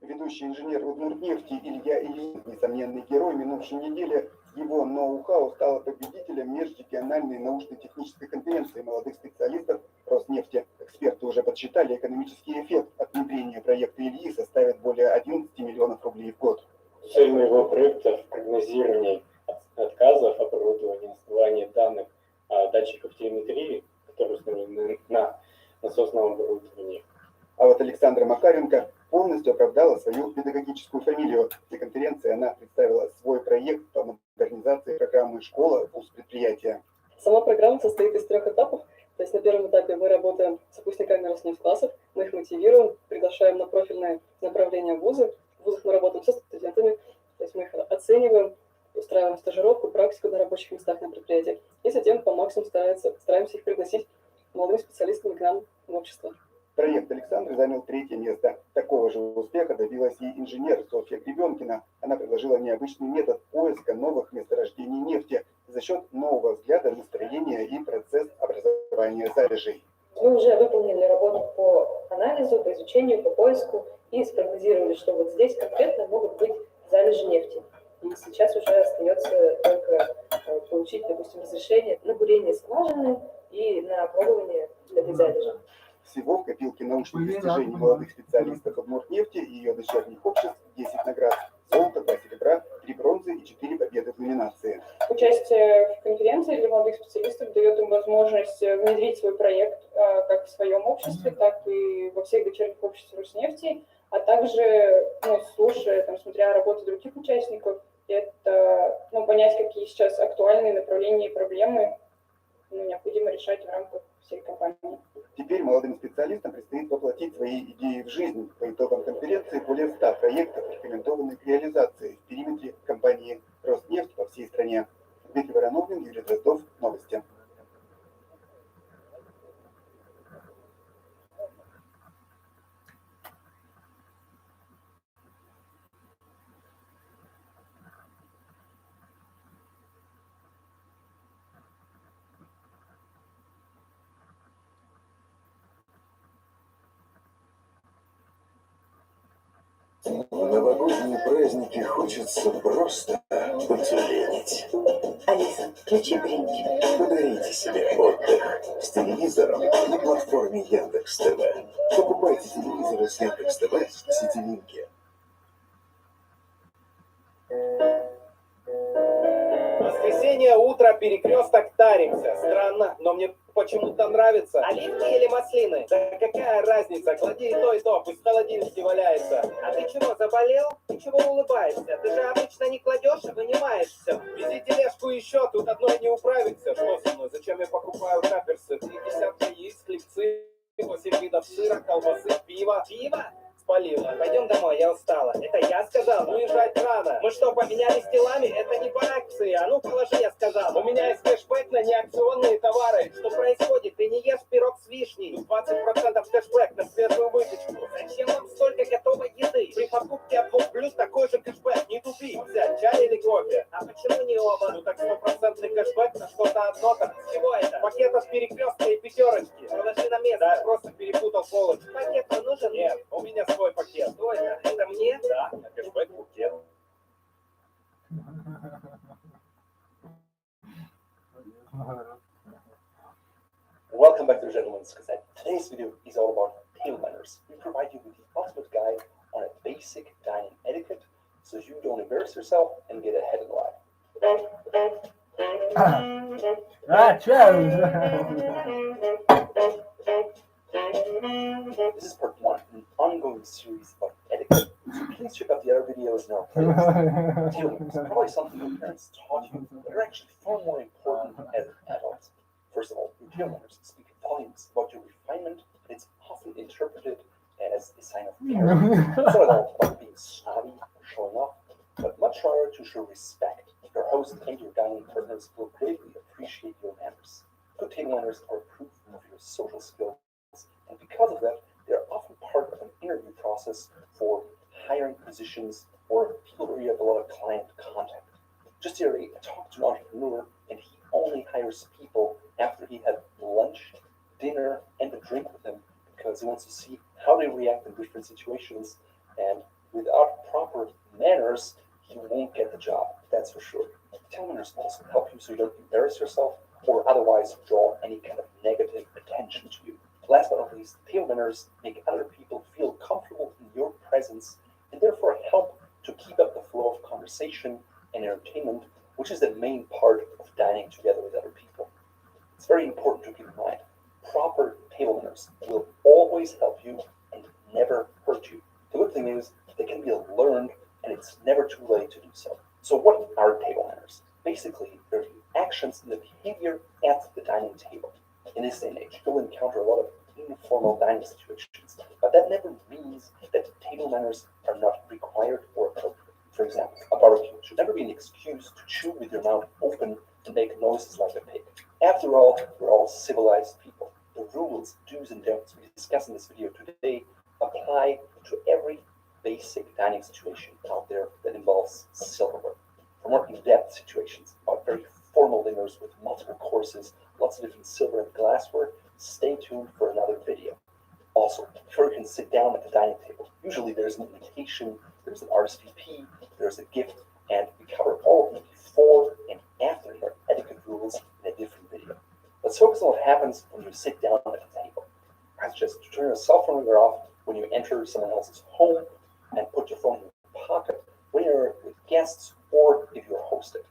Ведущий инженер Удмуртнефти Илья Ильин, несомненный герой минувшей недели, его ноу-хау стало победителем межрегиональной научно-технической конференции молодых специалистов Роснефти. Эксперты уже подсчитали, экономический эффект от внедрения проекта Ильи составит более 11 миллионов рублей в год. Цель моего проекта в прогнозировании отказов, оборудования, всплывания данных датчиков телеметрии, которые установлены на насосном оборудовании. А вот Александра Макаренко полностью оправдала свою педагогическую фамилию. На конференции она представила свой проект по модернизации программы «Школа, вуз, предприятия». Сама программа состоит из 3 этапов. То есть на первом этапе мы работаем с выпускниками Роснефть-классов, мы их мотивируем, приглашаем на профильное направление в вузы. В вузах мы работаем со студентами, то есть мы их оцениваем, устраиваем стажировку, практику на рабочих местах на предприятиях. И затем по максимуму стараемся их пригласить молодыми специалистами к нам в общество. Проект Александры занял 3-е место. Такого же успеха добилась и инженер Софья Гребенкина. Она предложила необычный метод поиска новых месторождений нефти за счет нового взгляда на строение и процесс образования залежей. Мы уже выполнили работу по анализу, по изучению, по поиску и спрогнозировали, что вот здесь конкретно могут быть залежи нефти. И сейчас уже остается только получить, допустим, разрешение на бурение скважины и на опробование этой залежи. Всего в копилке научных достижений молодых специалистов Удмуртнефти и ее дочерних обществ 10 наград: золото, 2 серебра, 3 бронзы и 4 победы в номинации. Участие в конференции для молодых специалистов дает им возможность внедрить свой проект как в своем обществе, так и во всех дочерних обществах Роснефти, а также, слушая, смотря работу других участников, это понять, какие сейчас актуальные направления и проблемы необходимо решать в рамках всей компании. Теперь молодым специалистам предстоит воплотить свои идеи в жизнь. По итогам конференции более 100 проектов рекомендованы к реализации в периметре компании «Роснефть» по всей стране. Дмитрий Вороновин, Юрий Дроздов. Новости. В новогодние праздники хочется просто потюленить. Алиса, включи гринч. Подарите себе отдых с телевизором на платформе Яндекс.ТВ. Покупайте телевизоры с Яндекс.ТВ в сетевинке. Воскресенье, утро, перекресток, таримся. Странно, но мне почему-то нравится. Оливки или маслины? Да какая разница? Клади и то, пусть в холодильнике валяется. А ты чего, заболел? Ты чего улыбаешься? Ты же обычно не кладешь, а вынимаешь все. Вези тележку еще, тут одной не управится. Что со мной? Зачем я покупаю каперсы? 3 десятка яиц, хлебцы, 8 видов сыра, колбасы, пива. Пиво? Спалила. Пойдем домой, я устала. Это я сказал, уезжать рано. Мы что, поменялись телами? Это не по акции. А ну положи, я сказал. У меня есть кэшбэк на неакционные товары. Что происходит? Ты не ешь пирог с вишней. 20% кэшбэк на свежую выпечку. Зачем нам столько готовой еды? При покупке от 2 блюд такой же кэшбэк. Не тупи. Взять чай или кофе? А почему не оба? Ну так 100% кэшбэк на что-то одно. Так с чего это? Пакет от перекрестка и пятерочки. Положи на место. Да, я просто перепутал полочку. Пакет нужен? Нет, у меня свой пакет. Что это? Это мне? Да, на кэшбэк букет. Welcome back to the Gentleman's Cassette. Today's video is all about table manners. We provide you with the ultimate guide on a basic dining etiquette so you don't embarrass yourself and get ahead in life. This is part 1, an ongoing series of etiquette. So please check out the other videos in our playlist. Table manners are probably something your parents taught you, but are actually far more important as adults. First of all, your table manners speak volumes about your refinement, and it's often interpreted as a sign of character. It's not at all about being snobby or showing off, but much rather to show respect. Your host and your dining partners will greatly appreciate your manners. Good table manners are proof of your social skills, and because of that, they're often part of an interview process for hiring positions or people where you have a lot of client contact. Just the other day, I talked to an entrepreneur, and he only hires people after he had lunch, dinner, and a drink with them because he wants to see how they react in different situations and without proper manners, you won't get the job, that's for sure. Table manners also help you so you don't embarrass yourself or otherwise draw any kind of negative attention to you. Last but not least, table manners make other people feel comfortable in your presence and therefore help to keep up the flow of conversation and entertainment, which is the main part of dining together with other people. It's very important to keep in mind. Proper table manners will always help you and never hurt you. The good thing is they can be learned and it's never too late to do so. So what are table manners? Basically, they're the actions and the behavior at the dining table. In this day and age, you'll encounter a lot of informal dining situations, but that never means that table manners are not required or appropriate. For example, a barbecue should never be an excuse to chew with your mouth open and make noises like a pig. After all, we're all civilized people. The rules, do's and don'ts we discuss in this video today apply to every basic dining situation out there that involves silverware. For more in-depth situations about very formal dinners with multiple courses, lots of different silver and glassware, stay tuned for another video. Also, before you can sit down at the dining table, usually there's an invitation, there's an RSVP, there's a gift, and we cover all of the before and after dinner etiquette rules in a different video. Let's focus on what happens when you sit down at the table. That's just to turn your cell phone ringer off when you enter someone else's home and put your phone in your pocket when you're with guests or if you're hosted.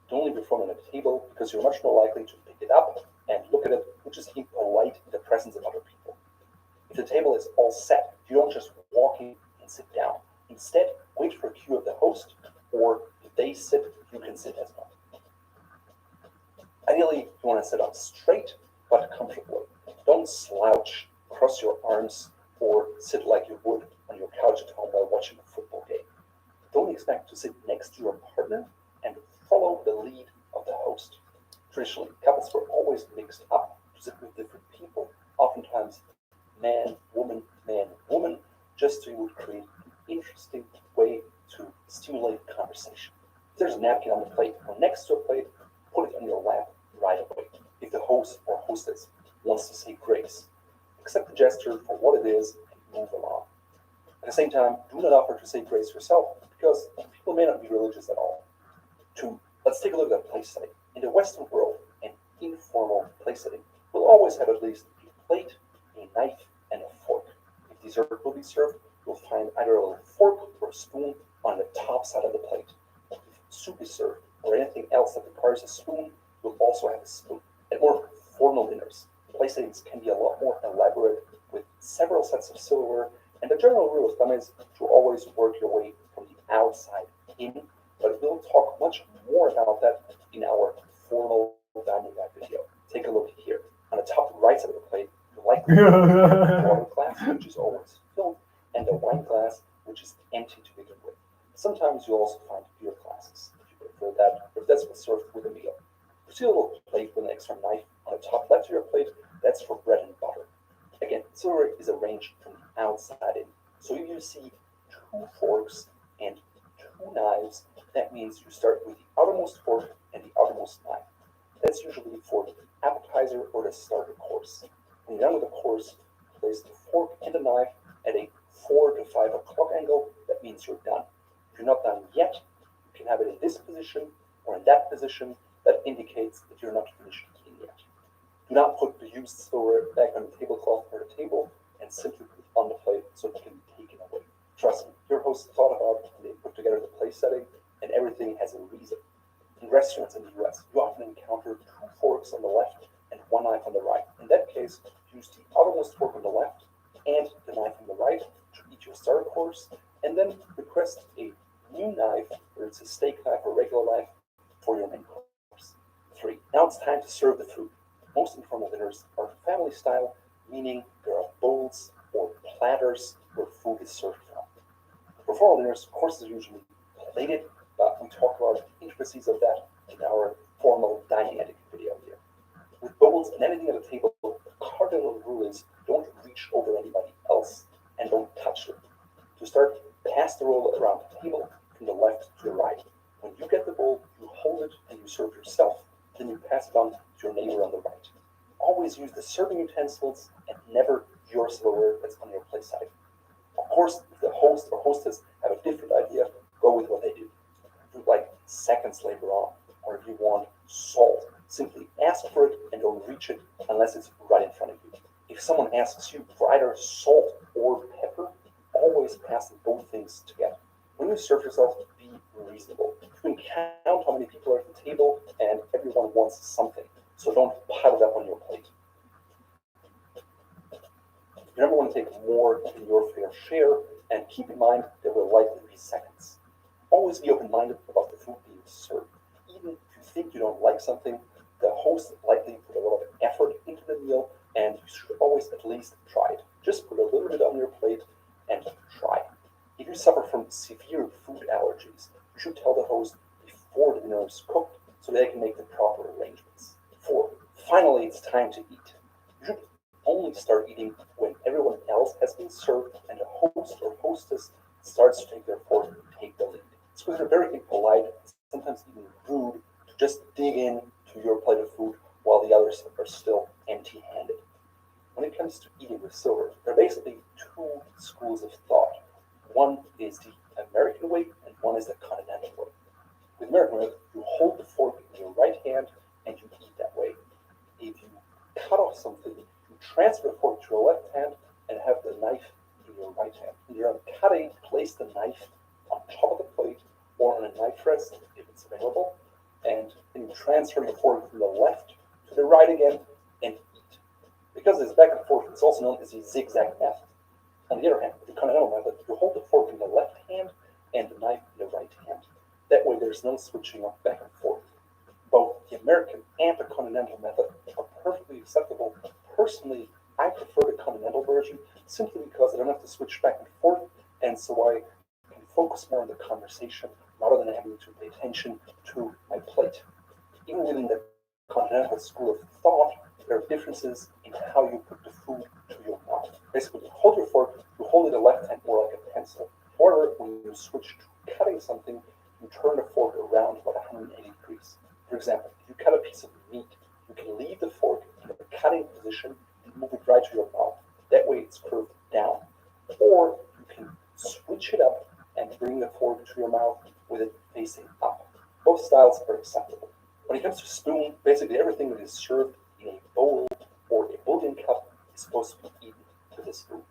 Don't leave your phone on the table because you're much more likely to pick it up and look at it, which is impolite in the presence of other people. If the table is all set, you don't just walk in and sit down. Instead, wait for a cue of the host, or if they sit, you can sit as well. Ideally, you want to sit up straight but comfortably. Don't slouch, cross your arms, or sit like you would on your couch at home while watching a football game. Don't expect to sit next to your partner and follow the lead of the host. Traditionally, couples were always mixed up to sit with different people, oftentimes man, woman, just so you would create an interesting way to stimulate conversation. If there's a napkin on the plate or next to a plate, put it on your lap right away. If the host or hostess wants to say grace, accept the gesture for what it is and move along. At the same time, do not offer to say grace yourself because people may not be religious at all. Let's take a look at place setting. In the Western world, an informal place setting will always have at least a plate, a knife, and a fork. If dessert will be served, you'll find either a little fork or a spoon on the top side of the plate. If soup is served or anything else that requires a spoon, you'll also have a spoon. At more formal dinners, place settings can be a lot more elaborate with several sets of silverware, and the general rule of thumb is to always work your way from the outside in, but we'll talk much more about that in our formal dining guide video. Take a look here. On the top right side of the plate, you'll likely find a water glass, which is always filled, and a wine glass, which is empty to begin with. Sometimes you'll also find beer glasses, if you prefer that, if that's what's served with a meal. You see a little plate with an extra knife on the top left of your plate, that's for bread and butter. Again, silverware is arranged from the outside in. So if you see 2 forks and 2 knives, that means you start with the outermost fork and the outermost knife. That's usually for the appetizer or the starter course. When you're done with the course, place the fork and the knife at a 4 to 5 o'clock angle. That means you're done. If you're not done yet, you can have it in this position or in that position. That indicates that you're not finished eating yet. Do not put the used silverware back on the tablecloth or the table and simply put it on the plate so it can be taken away. Trust me, your host thought about it and they put together the place setting, and everything has a reason. In restaurants in the US, you often encounter 2 forks on the left and 1 knife on the right. In that case, use the outermost fork on the left and the knife on the right to eat your starter course, and then request a new knife, whether it's a steak knife or regular knife, for your main course. 3. Now it's time to serve the food. Most informal dinners are family style, meaning there are bowls or platters where food is served from. For formal dinners, courses are usually plated, but we talk about the intricacies of that in our formal dining etiquette video here. With bowls and anything at the table, the cardinal rule is don't reach over anybody else and don't touch them. To start, pass the roll around the table from the left to the right. When you get the bowl, you hold it and you serve yourself. Then you pass it on to your neighbor on the right. Always use the serving utensils and never your silverware that's on your plate side. Of course, if the host or hostess have idea, go with what they do. If you like seconds later on, or if you want salt, simply ask for it and don't reach it unless it's right in front of you. If someone asks you for either salt or pepper, always pass both things together. When you serve yourself, be reasonable. You can count how many people are at the table, and everyone wants something. So don't pile it up on your plate. You never want to take more than your fair share, and keep in mind there will likely be seconds. Always be open-minded about the food being served. Even if you think you don't like something, the host likely put a lot of effort into the meal, and you should always at least try it. Just put a little bit on your plate and try. If you suffer from severe food allergies, you should tell the host before the dinner is cooked so they can make the proper arrangements. 4. Finally, it's time to eat. You should only start eating when everyone else has been served and the host or hostess starts to take their fork and take the lead. It's considered very impolite, sometimes even rude, to just dig in to your plate of food while the others are still empty-handed. When it comes to eating with silver, there are basically two schools of thought. One is the American way, and one is the continental way. With American way, you hold the fork in your right hand and you eat that way. If you cut off something, you transfer the fork to your left hand and have the knife in your right hand. When you're cutting, place the knife on top of the plate or on a knife rest if it's available, and then you transfer your fork from the left to the right again and eat. Because it's back and forth, it's also known as the zigzag method. On the other hand, with the continental method, you hold the fork in the left hand and the knife in the right hand. That way there's no switching up back and forth. Both the American and the continental method are perfectly acceptable. Personally, I prefer the continental version simply because I don't have to switch back and forth, and so I can focus more on the conversation rather than having to pay attention to my plate. Even within the continental school of thought, there are differences in how you put the food to your mouth. Basically, you hold your fork, you hold it in the left hand more like a pencil. Or when you switch to cutting something, you turn the fork around about 180 degrees. For example, if you cut a piece of meat, you can leave the fork in the cutting position and move it right to your mouth. That way it's curved down. Or you can switch it up and bring the fork to your mouth with it facing up. Both styles are acceptable. When it comes to spoon, basically everything that is served in a bowl or a bouillon cup is supposed to be eaten with a spoon.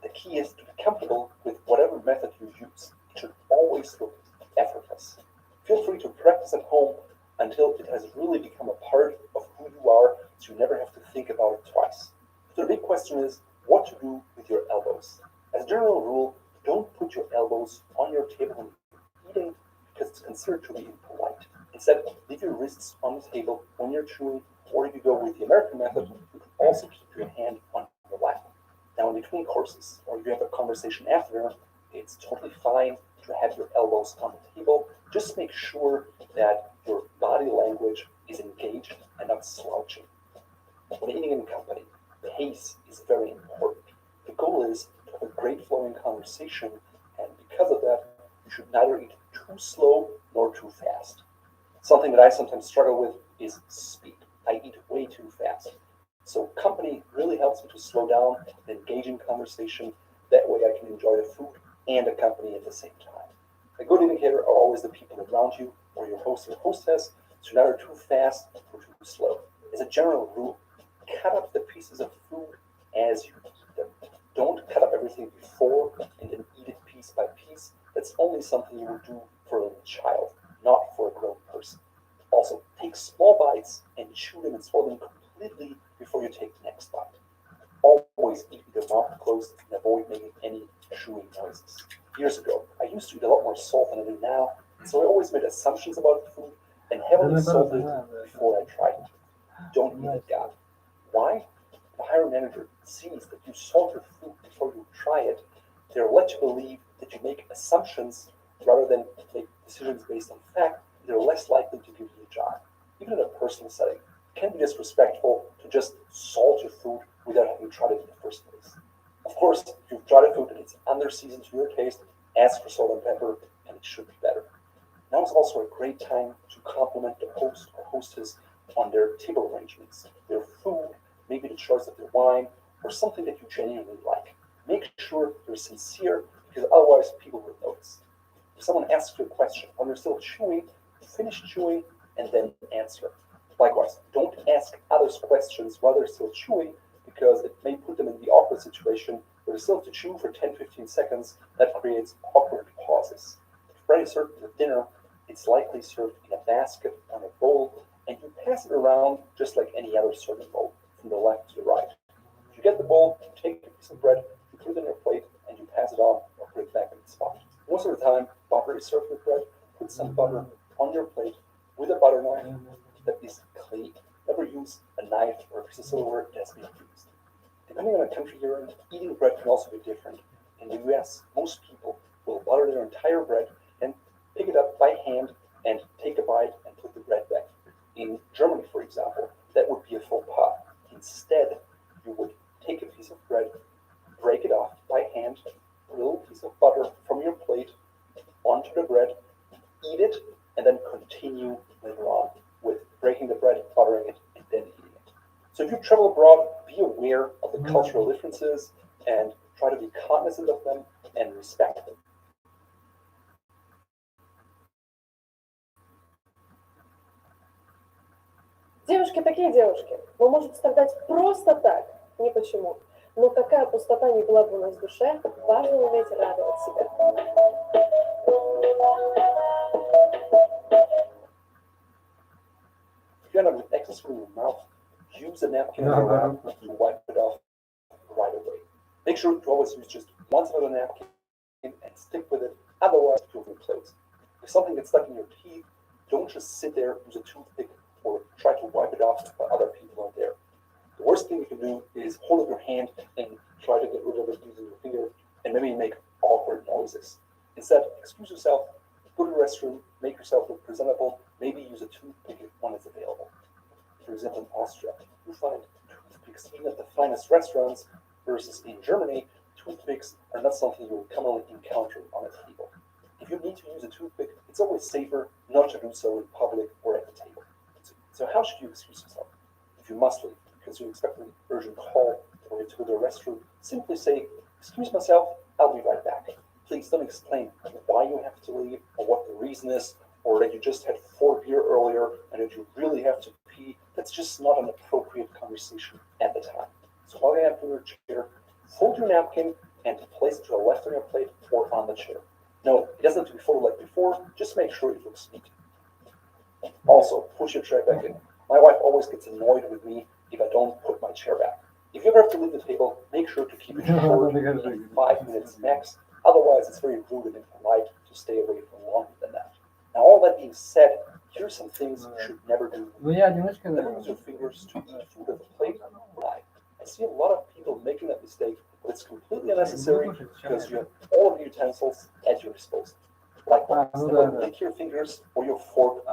The key is to be comfortable with whatever method you use. It should always look effortless. Feel free to practice at home until it has really become a part of who you are, so you never have to think about it twice. So the big question is what to do with your elbows. As a general rule, don't put your elbows on your table when you're eating because it's considered to be impolite. Instead, leave your wrists on the table when you're chewing, or if you go with the American method, you can also keep your hand on your lap. Now, in between courses, or if you have a conversation after, it's totally fine to have your elbows on the table. Just make sure that your body language is engaged and not slouching. When eating in company, pace is very important. The goal is to have a great flowing conversation, and because of that, you should neither eat too slow nor too fast. Something that I sometimes struggle with is speed. I eat way too fast. So company really helps me to slow down and engage in conversation. That way I can enjoy the food and the company at the same time. A good indicator are always the people around you or your host or hostess, so neither too fast or too slow. As a general rule, cut up the pieces of food as you eat them. Don't cut up everything before and then eat it piece by piece. That's only something you would do for a little child, not for a grown person. Also, take small bites and chew them and swallow them completely before you take the next bite. Always eat with your mouth closed and avoid making any chewing noises. Years ago, I used to eat a lot more salt than I do now, so I always made assumptions about the food and heavily salted it before I tried it. Don't eat it, God. Why? The hiring manager sees that you salt your food before you try it. They're led to believe that you make assumptions rather than make decisions based on fact. They're less likely to give you a job. Even in a personal setting, it can be disrespectful to just salt your food without having tried it in the first place. Of course, if you've tried a food and it's under-seasoned to your taste, ask for salt and pepper, and it should be better. Now is also a great time to compliment the host or hostess on their table arrangements, their food, maybe the choice of their wine, or something that you genuinely like. Make sure you're sincere, because otherwise people will notice. If someone asks you a question while you're still chewing, finish chewing and then answer. Likewise, don't ask others questions while they're still chewing, because it may put them in the awkward situation where they still have to chew for 10-15 seconds. That creates awkward pauses. If bread is served with dinner, it's likely served in a basket on a bowl, and you pass it around just like any other serving bowl, from the left to the right. If you get the bowl, you take a piece of bread, you put it on your plate, and you pass it on or put it back in its spot. Most of the time, butter is served with bread. Put some butter on your plate with a butter knife that is clean. Never use a knife or a piece of silverware that has been used. Depending on the country you're in, eating bread can also be different. In the US, most people will butter their entire bread and pick it up by hand and take a bite and put the bread back. In Germany, for example, that would be a faux pas. Instead, you would take a piece of bread, break it off by hand, put a little piece of butter from your plate onto the bread, eat it, and then continue later on with breaking the bread, buttering it, and then eating it. So if you travel abroad, be aware of the cultural differences and try to be cognizant of them and respect them. Девушки такие девушки. Вы можете страдать просто так, ни почему. Но какая пустота не была бы у нас в душе, важно уметь радовать себя. If you end up with excess in your mouth, use a napkin or a wrap to wipe it off right away. Make sure to always use just one side of the napkin and stick with it, otherwise you'll replace. If something gets stuck in your teeth, don't just sit there, use a toothpick, or try to wipe it off while other people are there. The worst thing you can do is hold up your hand and try to get rid of it using your finger and maybe make awkward noises. Instead, excuse yourself, go to the restroom, make yourself look presentable, maybe use a toothpick if one is available. For example, in Austria, you find toothpicks even at the finest restaurants, versus in Germany, toothpicks are not something you will commonly encounter on a table. If you need to use a toothpick, it's always safer not to do so in public or at the table. So how should you excuse yourself? If you must leave because you expect an urgent call or you have to go to the restroom, simply say, "Excuse myself, I'll be right back." Please don't explain why you have to leave or what the reason is, or that you just had 4 beers earlier and that you really have to pee. That's just not an appropriate conversation at the time. So while you have to your chair, fold your napkin and place it to the left on your plate or on the chair. No, it doesn't have to be folded like before, just make sure it looks neat. Also, push your chair back in. My wife always gets annoyed with me if I don't put my chair back. If you ever have to leave the table, make sure to keep it short, 5 minutes max. Otherwise, it's very rude and impolite to stay away for longer than that. Now, all that being said, here are some things you should never do. Never use your fingers to eat food at the plate or knife. I see a lot of people making that mistake, but it's completely unnecessary because you have all of the utensils at your disposal. Likewise, never lick your fingers or your fork.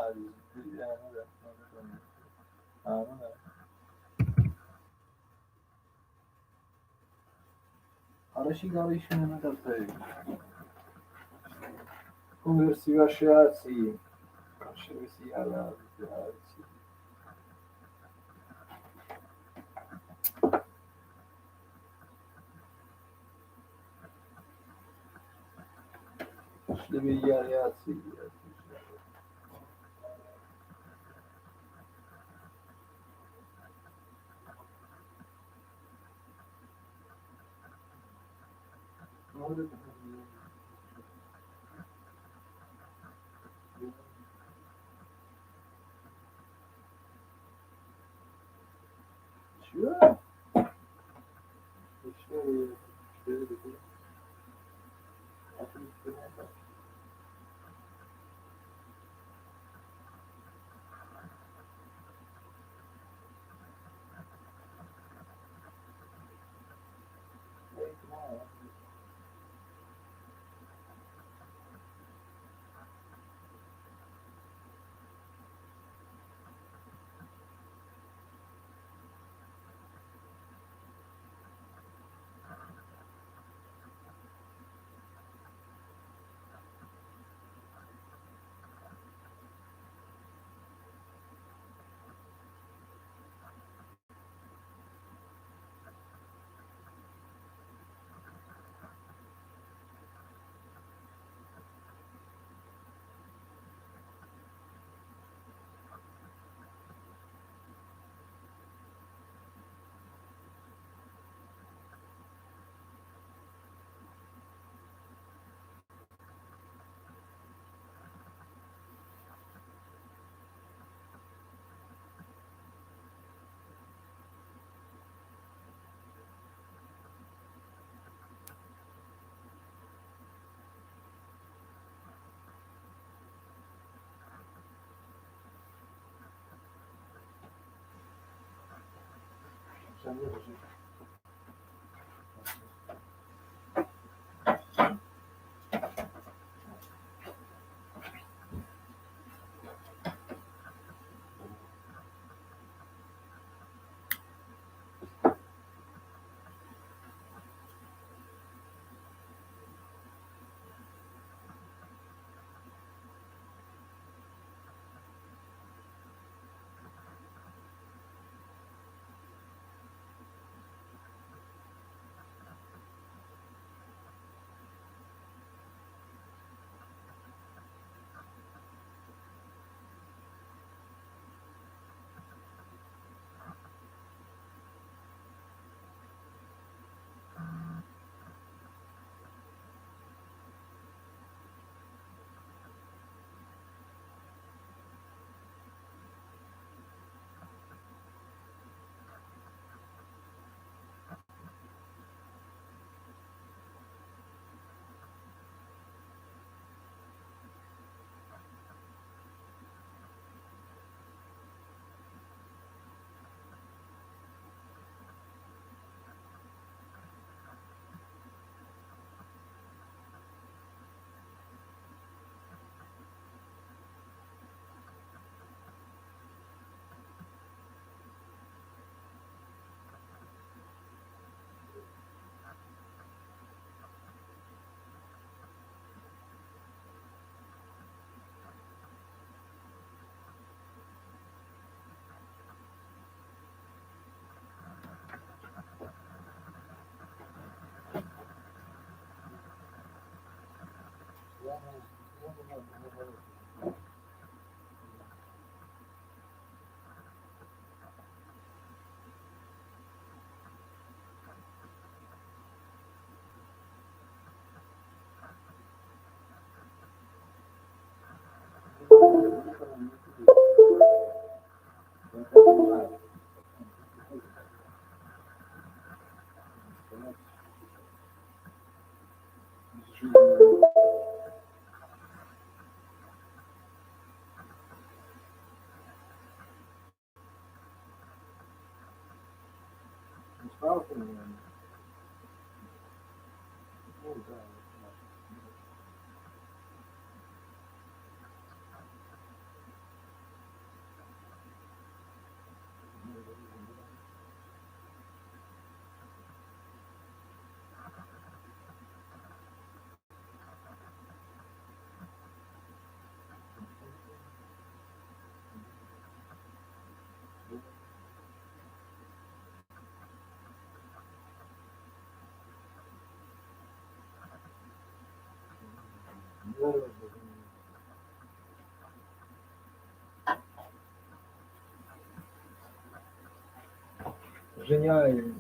Genial,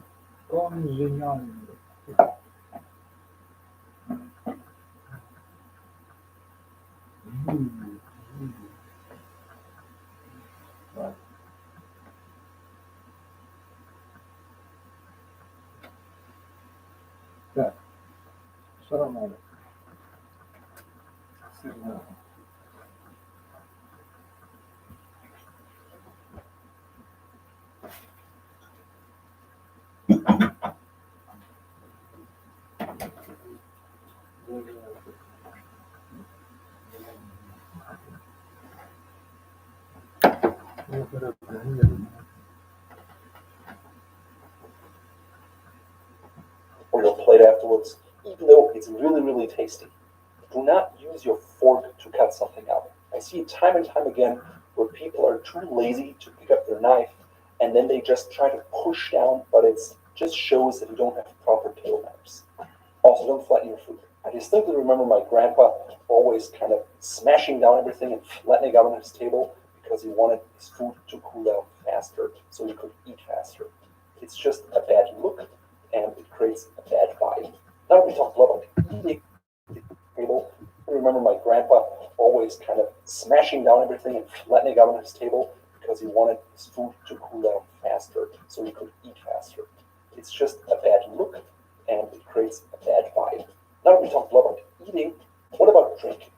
comme génial. Так, что нам надо? Or your plate afterwards, even though it's really, really tasty. Do not use your fork to cut something out. I see it time and time again where people are too lazy to pick up their knife and then they just try to push down, but it just shows that you don't have proper table manners. Also, don't flatten your food. I distinctly remember my grandpa always kind of smashing down everything and flattening out on his table because he wanted his food to cool down faster so he could eat faster. It's just a bad look and it creates a bad vibe. Now we talk about eating at the table. I remember my grandpa always kind of smashing down everything and flattening out on his table because he wanted his food to cool down faster so he could eat faster. It's just a bad look and it creates a bad vibe. Now we talk about eating. What about drinking?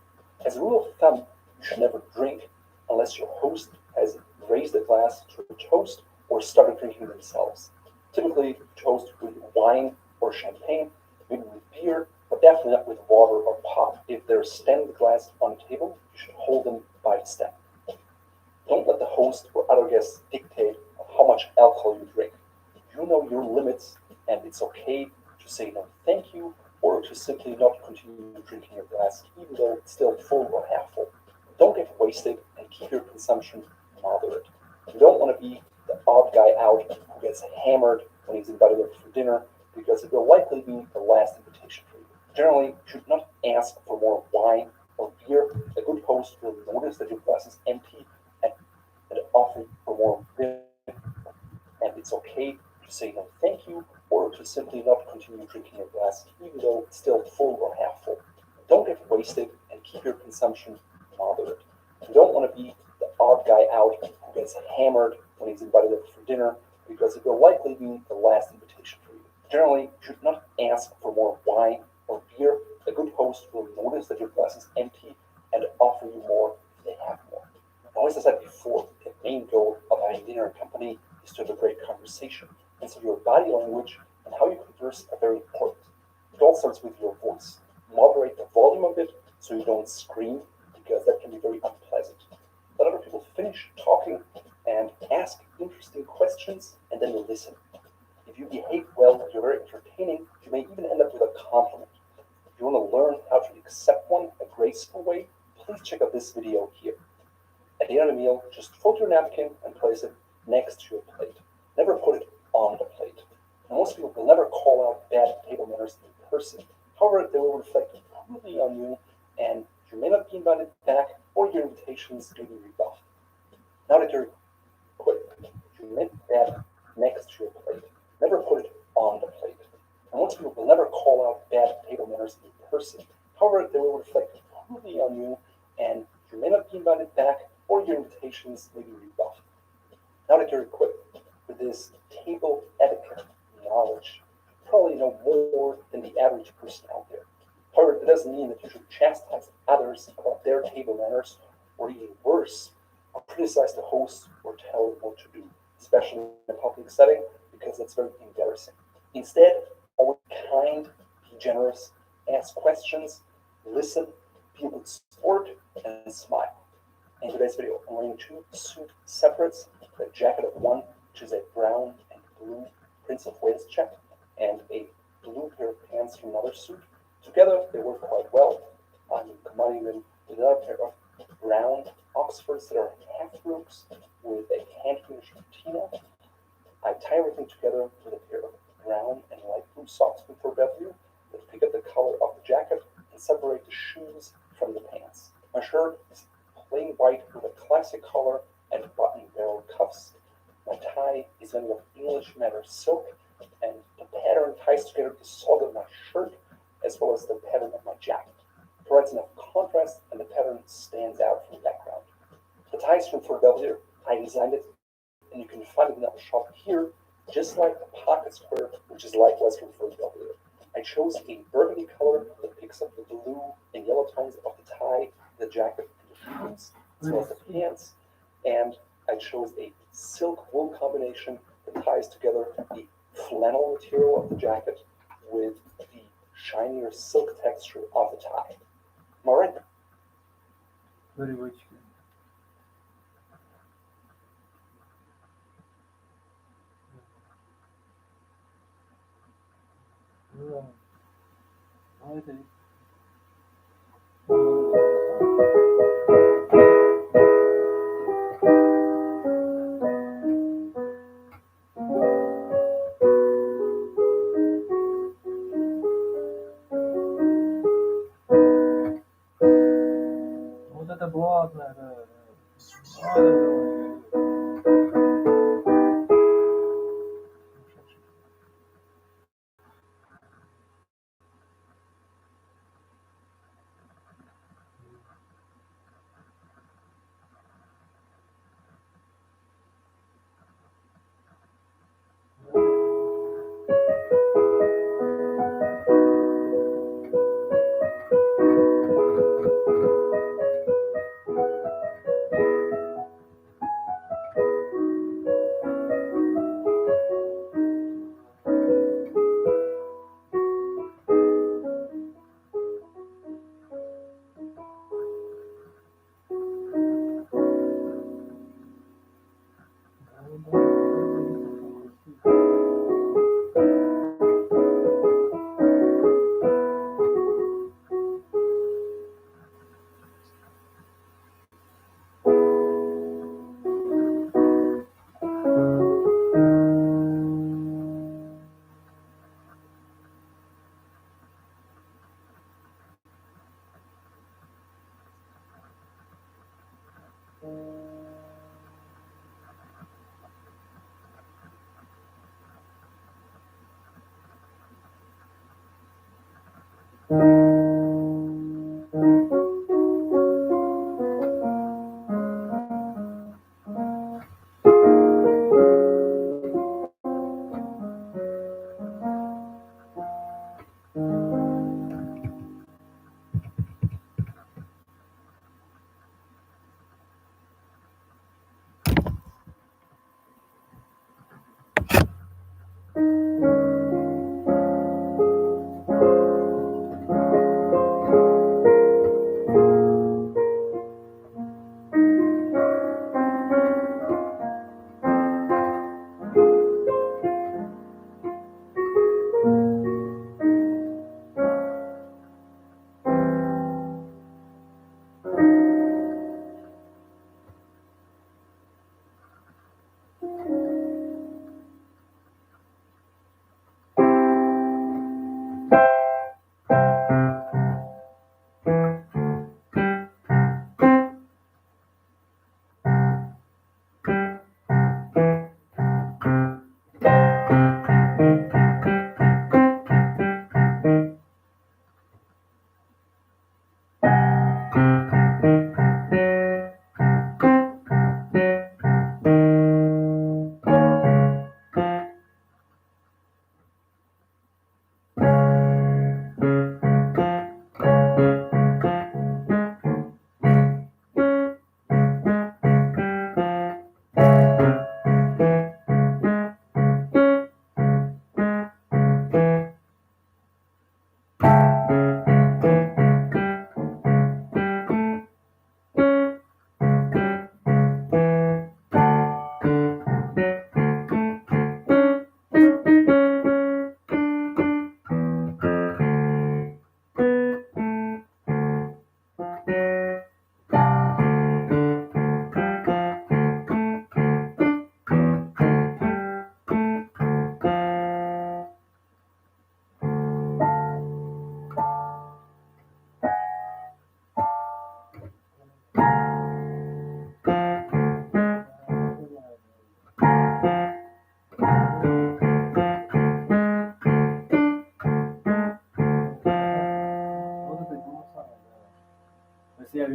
As a rule of thumb, you should never drink unless your host has raised a glass to a toast or started drinking themselves. Typically toast with wine or champagne, maybe with beer, but definitely not with water or pop. If there's stemmed glass on the table, you should hold them by the stem. Don't let the host or other guests dictate how much alcohol you drink. You know your limits, and it's okay to say no thank you, or to simply not continue drinking your glass, even though it's still full or half full. Don't get wasted and keep your consumption moderate. You don't want to be the odd guy out who gets hammered when he's invited over for dinner, because it will likely be the last invitation for you. Generally, you should not ask for more wine or beer. A good host will notice that your glass is empty and offer for more beer. And it's okay to say no thank you, or to simply not continue drinking your glass, even though it's still full or half full. Don't get wasted and keep your consumption moderate. You don't want to be the odd guy out who gets hammered when he's invited over for dinner, because it will likely be the last invitation for you. Generally, you should not ask for more wine or beer. A good host will notice that your glass is empty and offer you more if they have more. Now, as I said before, the main goal of having dinner in company is to have a great conversation. And so your body language and how you converse are very important. It all starts with your voice. Moderate the volume of it so you don't scream, because that can be very unpleasant. Let other people finish talking and ask interesting questions, and then you listen. If you behave well and you're very entertaining, you may even end up with a compliment. If you want to learn how to accept one a graceful way, please check out this video here. At the end of the meal, just fold your napkin and place it next to your plate. Never put it on the plate. Now, most people will never call out bad table manners in person. However, they will reflect poorly on you, and you may not be invited back, or your invitations may be rebuffed. Now that you're quick, you make that next to your plate. Never put it on the plate. Now, most people will never call out bad table manners in person. However, they will reflect poorly on you, and you may not be invited back, or your invitations may be rebuffed. Now that you're equipped with this table etiquette knowledge, you probably know more than the average person out there. However, it doesn't mean that you should chastise others about their table manners, or even worse, or criticize the host or tell them what to do, especially in a public setting, because that's very embarrassing. Instead, always be kind, be generous, ask questions, listen, be a good sport, and smile. In today's video, I'm wearing two suit separates, a jacket of one, which is a brown and blue Prince of Wales check, and a blue pair of pants from another suit. Together, they work quite well. I'm combining them with another pair of brown Oxfords that are half ropes with a hand-finished patina. I tie everything together with a pair of brown and light blue socks from Sberbank that pick up the color of the jacket and separate the shoes from the pants. My shirt is plain white with a classic collar and button barrel cuffs. My tie is made of English madder silk, and the pattern ties together the solid of my shirt as well as the pattern of my jacket. It provides enough contrast, and the pattern stands out from the background. The tie is from Sberbank. I designed it, and you can find it in our shop here, just like the pocket square, which is likewise from Sberbank. I chose a burgundy color that picks up the blue and yellow tones of the tie, the jacket, and the shoes, as well as the pants. And I chose a silk-wool combination that ties together the flannel material of the jacket with the shinier silk texture of the tie. Am I right? Привычки. Да. А это вот это блатное, да.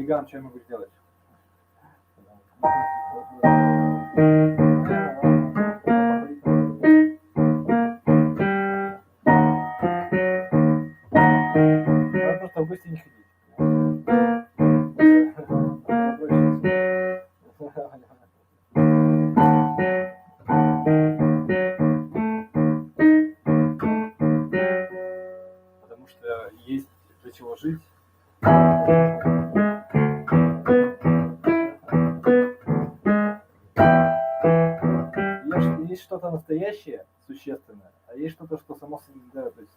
гигант, что я могу сделать? Надо просто в гости не ходить. Потому что есть для чего жить. Есть что-то настоящее, существенное, а есть что-то, что само собой, да, то есть,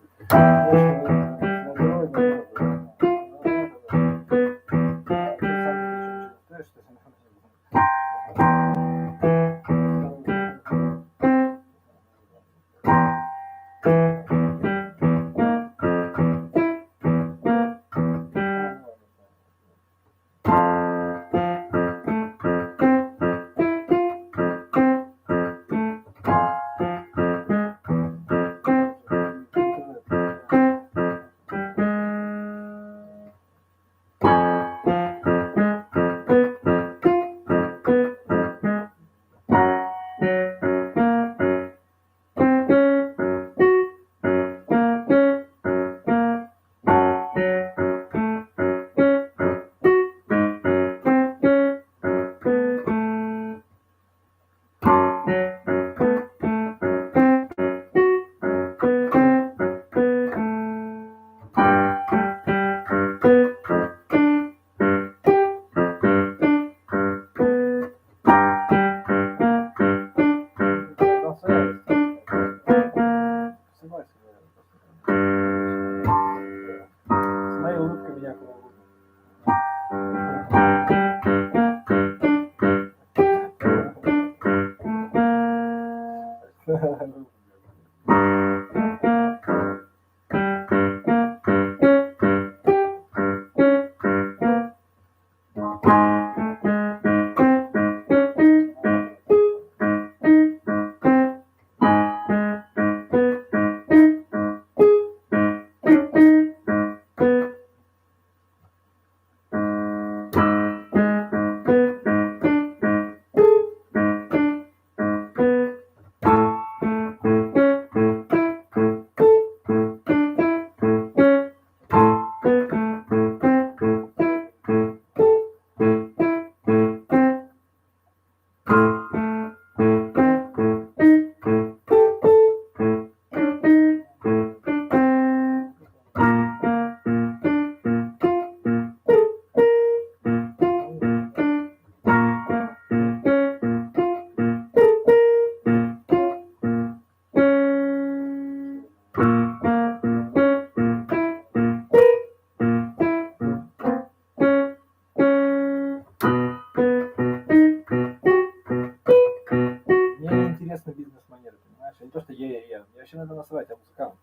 вообще надо насрать, а музыкант.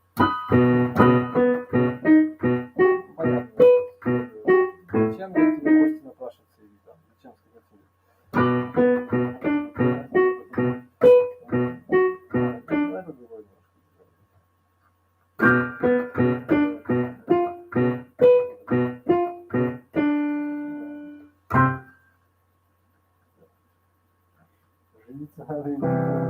Понятно. Зачем тебе гости напрашиваться или там? Зачем сказать? Это другой Жениться надо.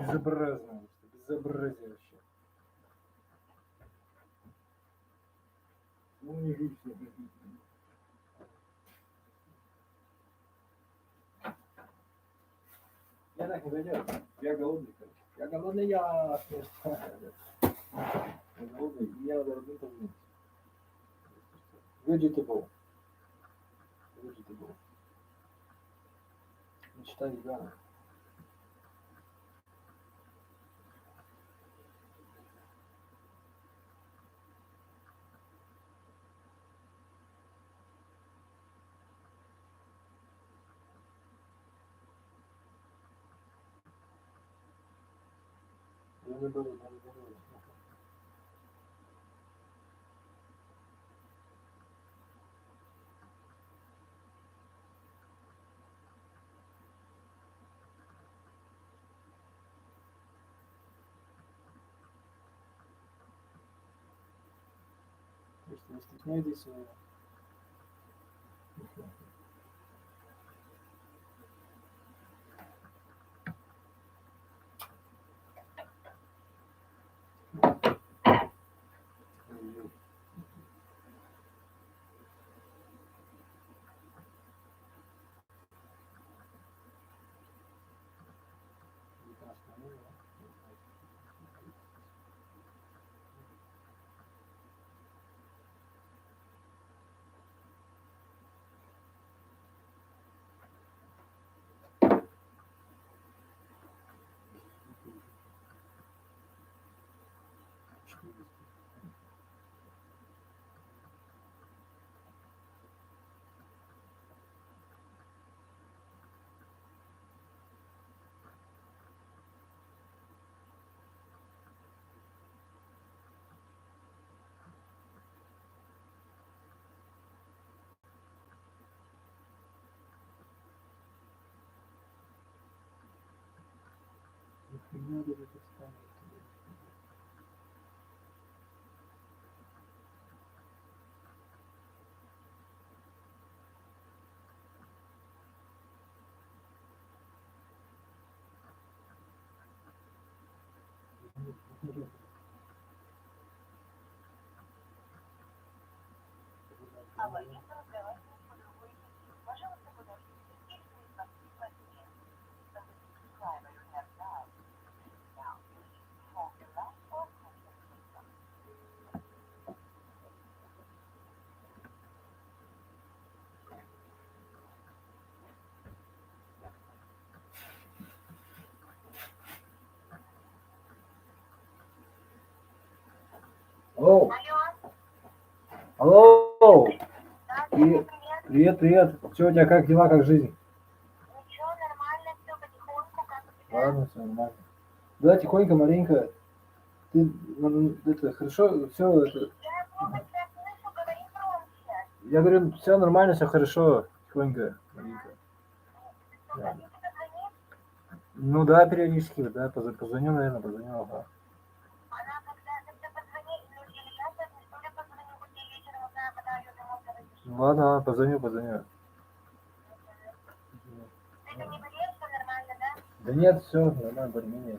безобразно, безобразие вообще. Ну, не видите. так не пойдет. Я голодный, короче. Я голодный, я голодный, и мне надо родным позвонить. Vegetable. Мечта вегана. Я не беру. Если вы стесняетесь, Алло. Алло. Привет. Что у тебя, как дела, как жизнь? Ничего, нормально, все потихоньку, как у тебя? Ладно, все нормально. Да, тихонько, маленько. Ты, это, хорошо, все это... Я плохо тебя слышу, говори громче. Я говорю, все нормально, все хорошо. Тихонько, маленько. Что, Да. хотите позвонить? Ну да, периодически, да, позвоню, наверное, ага. Она когда позвонит, ну или я сегодня, что ли, позвоню, хоть и вечером, вот я когда ее домой завезу. Ладно, позвоню. Ты не болеешь, все нормально, да? Да нет, все нормально, более-менее.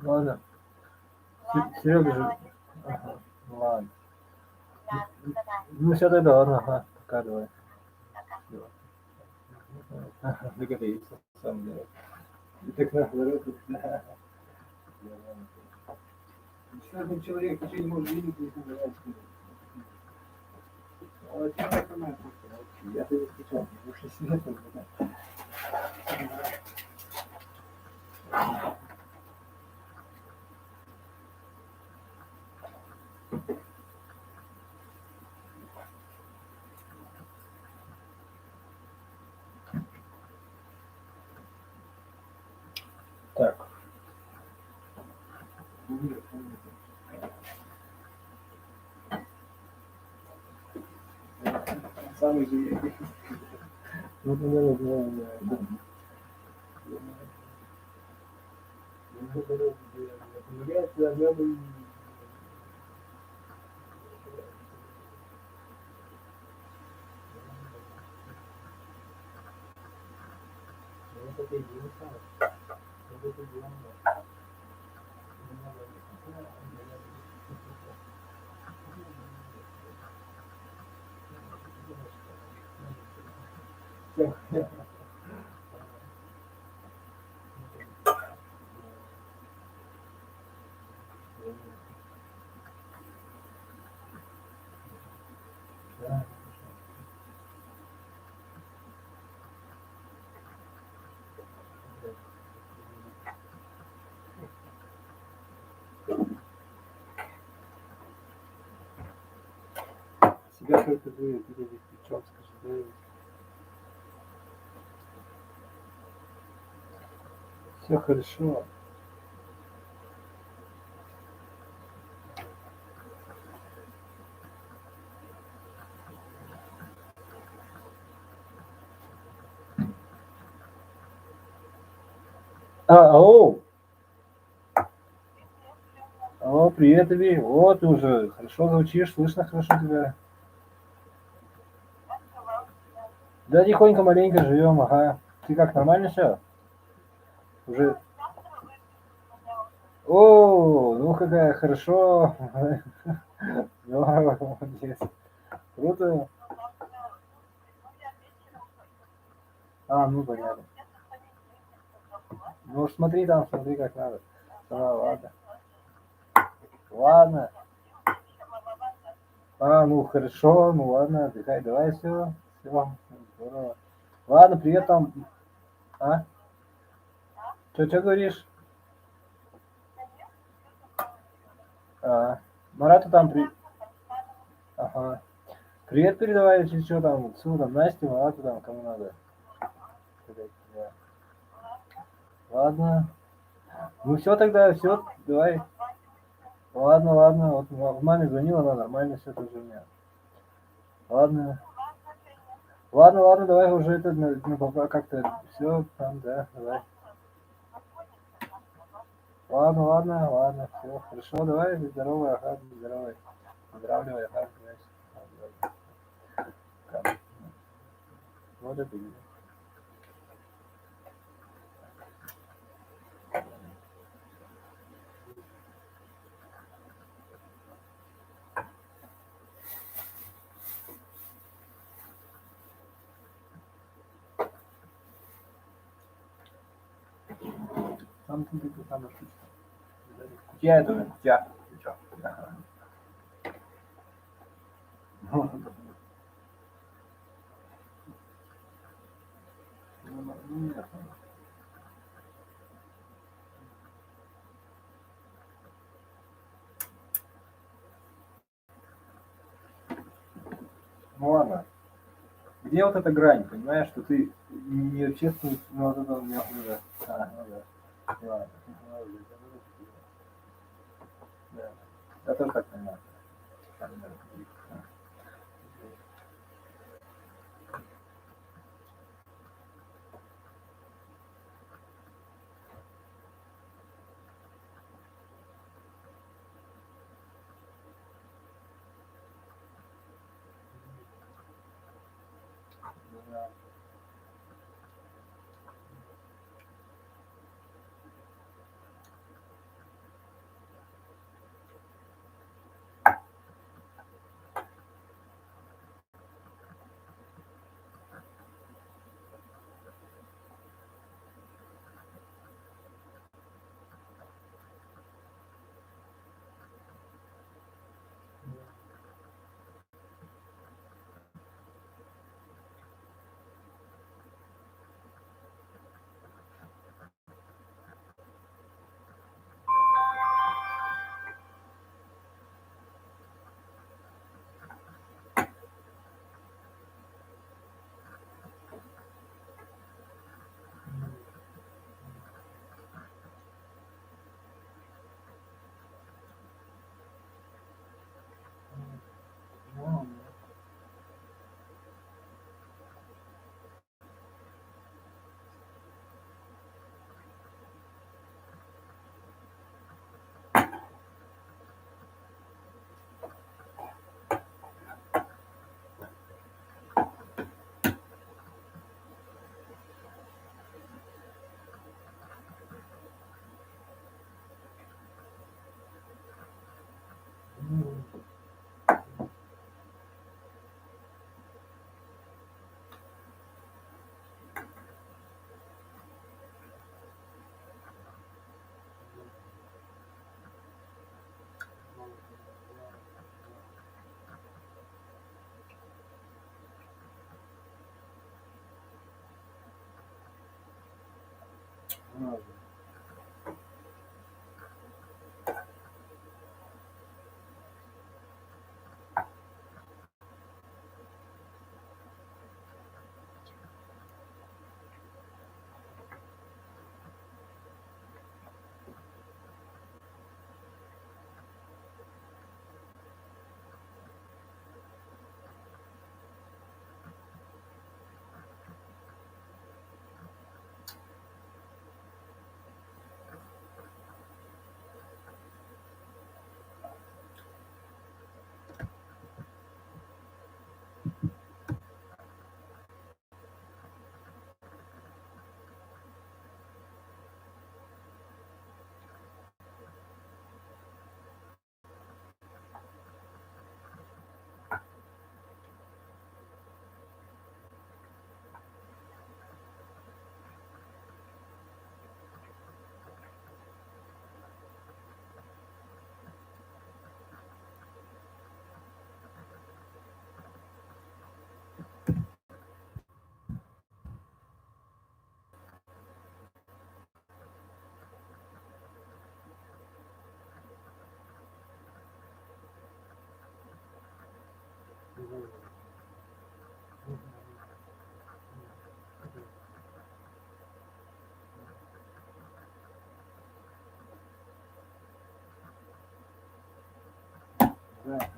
Ладно. Серега же. Ага, ладно. Да, давай. Ну все тогда, ладно, ага, пока, давай. Ага, договорились, на самом деле. И так наоборот, да. Что там человек вообще не может видеть, не нравится. А тебе так нормально, я тебе скучал, больше света, да. Так. Самый же. Вот, наверное, да. Себя только ты перед плечом, скажи, да. Все хорошо. Ау! О, привет, Иви. Вот ты уже хорошо звучишь, слышно хорошо тебя. Да, тихонько, маленько живем, ага. Ты как, нормально все? Уже. О, ну какая хорошо. Здорово, молодец. Круто. Ну понятно. Ну смотри там, смотри как надо. Ладно. Ладно. Ну хорошо, ну ладно, отдыхай, давай, все. Здорово. Ладно, привет там. Что говоришь? Марату там Ага. Привет передавай, если что там, там, Насте, Марату там, кому надо. Да. Ладно. Ну все тогда, все, давай. Ладно, вот маме звонила, она нормально все тоже у меня. Ладно, давай уже это как-то все там, да, давай. Ладно, все, хорошо, давай, здоровый, ага, здоровый. Поздравляю, ага, давай. Вот это. Там штучка. Кутя это, кутя. Ну ладно. Где вот эта грань, понимаешь, что ты не общественный, но вот это у меня уже. Ну да. Ладно. Да. Я тоже так понимаю. Да. Ну, да.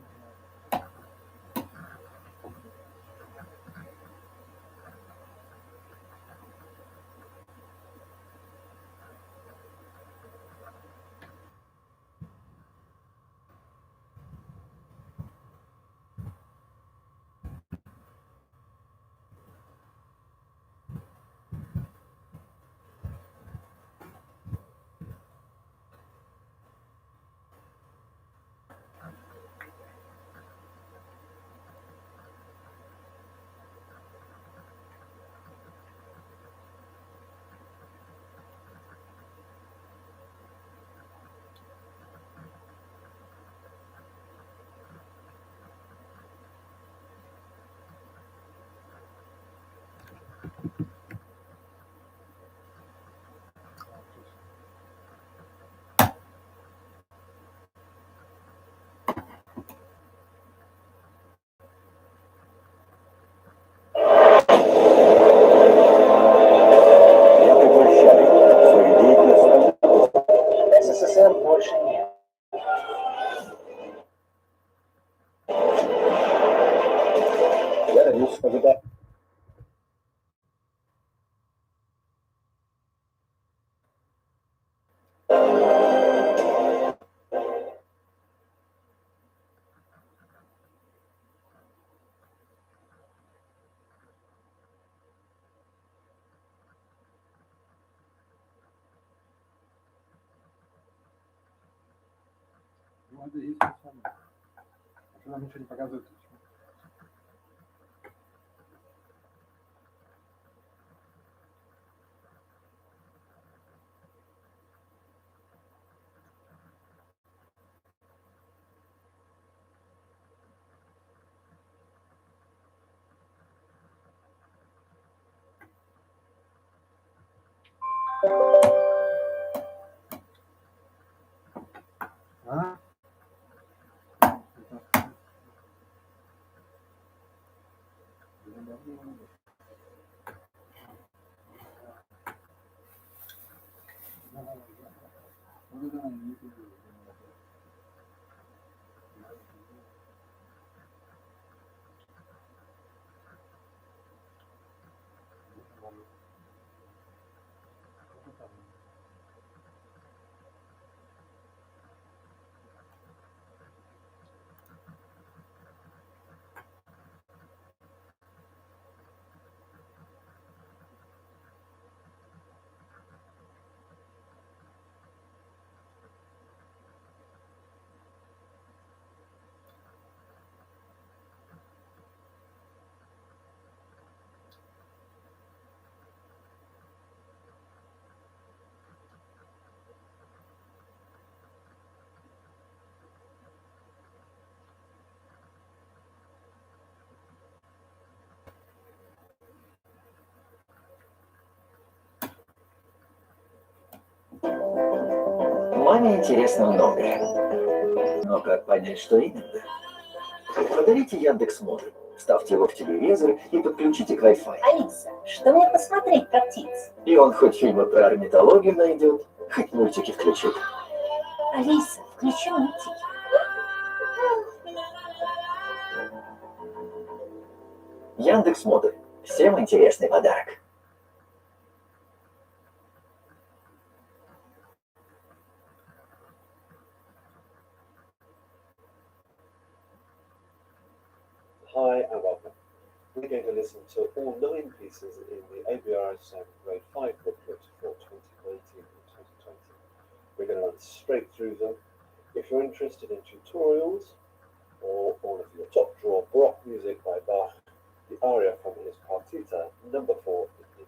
Я прекращаю свою деятельность. СССР больше нет. Я родился в ожидании. Ну, это есть то самое. А что нам ничего не показывает? Почему? А? Маме интересно многое. Но как понять, что именно? Подарите Яндекс.Модуль, вставьте его в телевизор и подключите к Wi-Fi. Алиса, что мне посмотреть про птиц? И он хоть фильмы про орнитологию найдет, хоть мультики включит. Алиса, включи мультики. Яндекс.Модуль. Всем интересный подарок. Hi and welcome. We're going to listen to all 9 pieces in the ABRSM Grade 5 booklet for 2019 and 2020. We're going to run straight through them. If you're interested in tutorials or all of your top drawer Baroque music by Bach, the aria from his Partita number 4 is in.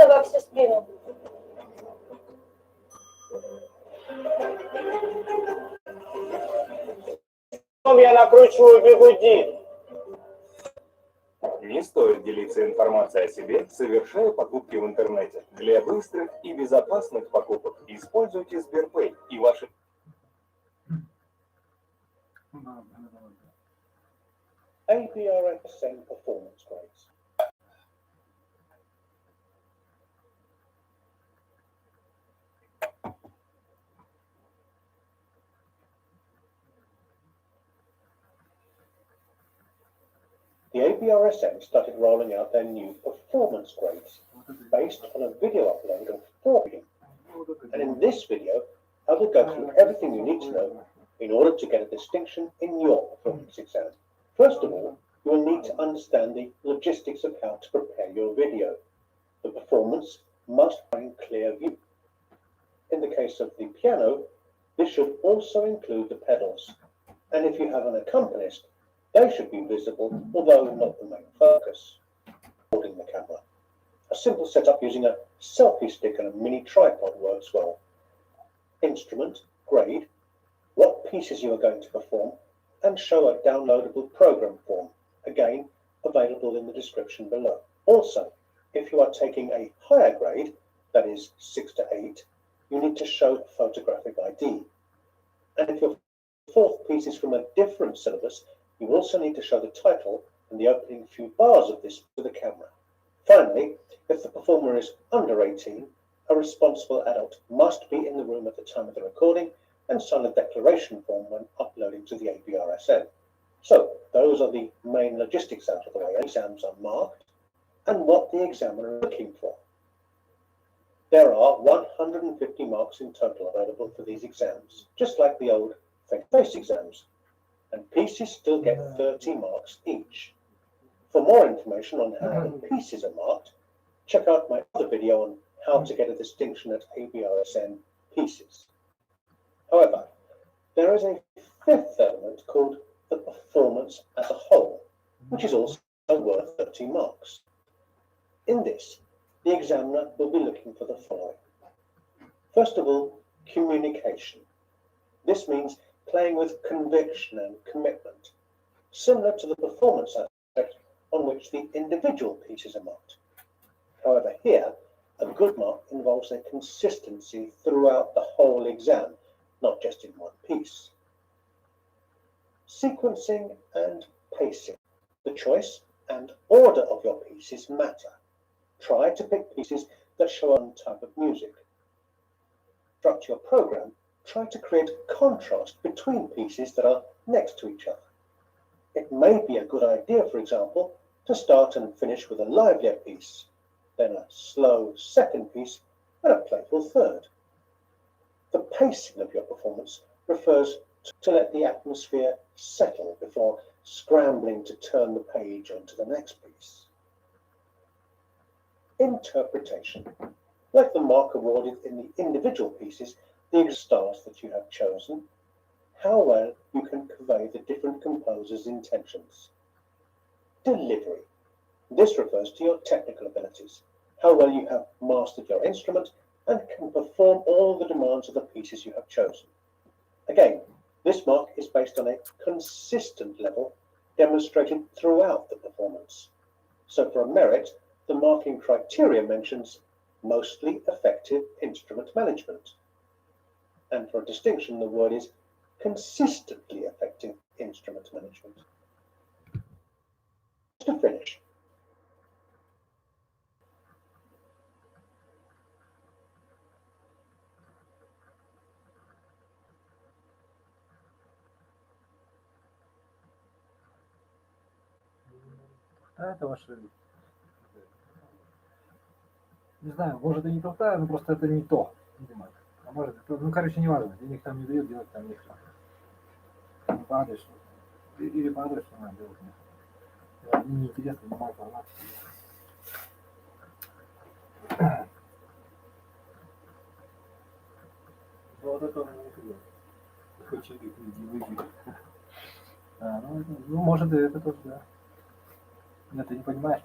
Во всю спину. Я накручиваю бигуди. Не стоит делиться информацией о себе, совершая покупки в интернете. Для быстрых и безопасных покупок используйте Sberbank и ваши... ABRSM performance grades. The ABRSM started rolling out their new performance grades based on a video upload of 4 videos. And in this video, I will go through everything you need to know in order to get a distinction in your performance exam. First of all, you will need to understand the logistics of how to prepare your video. The performance must be in clear view. In the case of the piano, this should also include the pedals. And if you have an accompanist, they should be visible, although not the main focus. Holding the camera. A simple setup using a selfie stick and a mini tripod works well. Instrument, grade, what pieces you are going to perform, and show a downloadable program form, again available in the description below. Also, if you are taking a higher grade, that is 6 to 8, you need to show photographic ID. And if your fourth piece is from a different syllabus, you also need to show the title and the opening few bars of this to the camera. Finally, if the performer is under 18, a responsible adult must be in the room at the time of the recording and sign a declaration form when uploading to the ABRSN. So, those are the main logistics out of the way. Exams are marked and what the examiner is looking for. There are 150 marks in total available for these exams, just like the old face-to-face exams, and pieces still get 30 marks each. For more information on how the pieces are marked, check out my other video on how to get a distinction at ABRSN pieces. However, there is a fifth element called the performance as a whole, which is also worth 30 marks. In this, the examiner will be looking for the following. First of all, communication. This means playing with conviction and commitment, similar to the performance aspect on which the individual pieces are marked. However, here, a good mark involves a consistency throughout the whole exam, not just in one piece. Sequencing and pacing. The choice and order of your pieces matter. Try to pick pieces that show one type of music. Structure your program. Try to create contrast between pieces that are next to each other. It may be a good idea, for example, to start and finish with a livelier piece, then a slow second piece, and a playful third. The pacing of your performance refers to let the atmosphere settle before scrambling to turn the page onto the next piece. Interpretation. Like the mark awarded in the individual pieces, the stars that you have chosen, how well you can convey the different composers' intentions. Delivery. This refers to your technical abilities, how well you have mastered your instrument and can perform all the demands of the pieces you have chosen. Again, this mark is based on a consistent level demonstrated throughout the performance. So for a merit, the marking criteria mentions mostly effective instrument management. And for a distinction, the word is consistently effective instrument management. To finish, А это ваше... Не знаю, может и не толстая, но просто это не то, видимо. А может, ну, короче, не важно. Денег там не дают, делать там нечего. Не по адресу. Или по адресу надо делать нечего. Мне неинтересно, не мой формат. Вот это он не придет. Хочет выйти. А, ну, может, и это тоже, да. Нет, ты не понимаешь.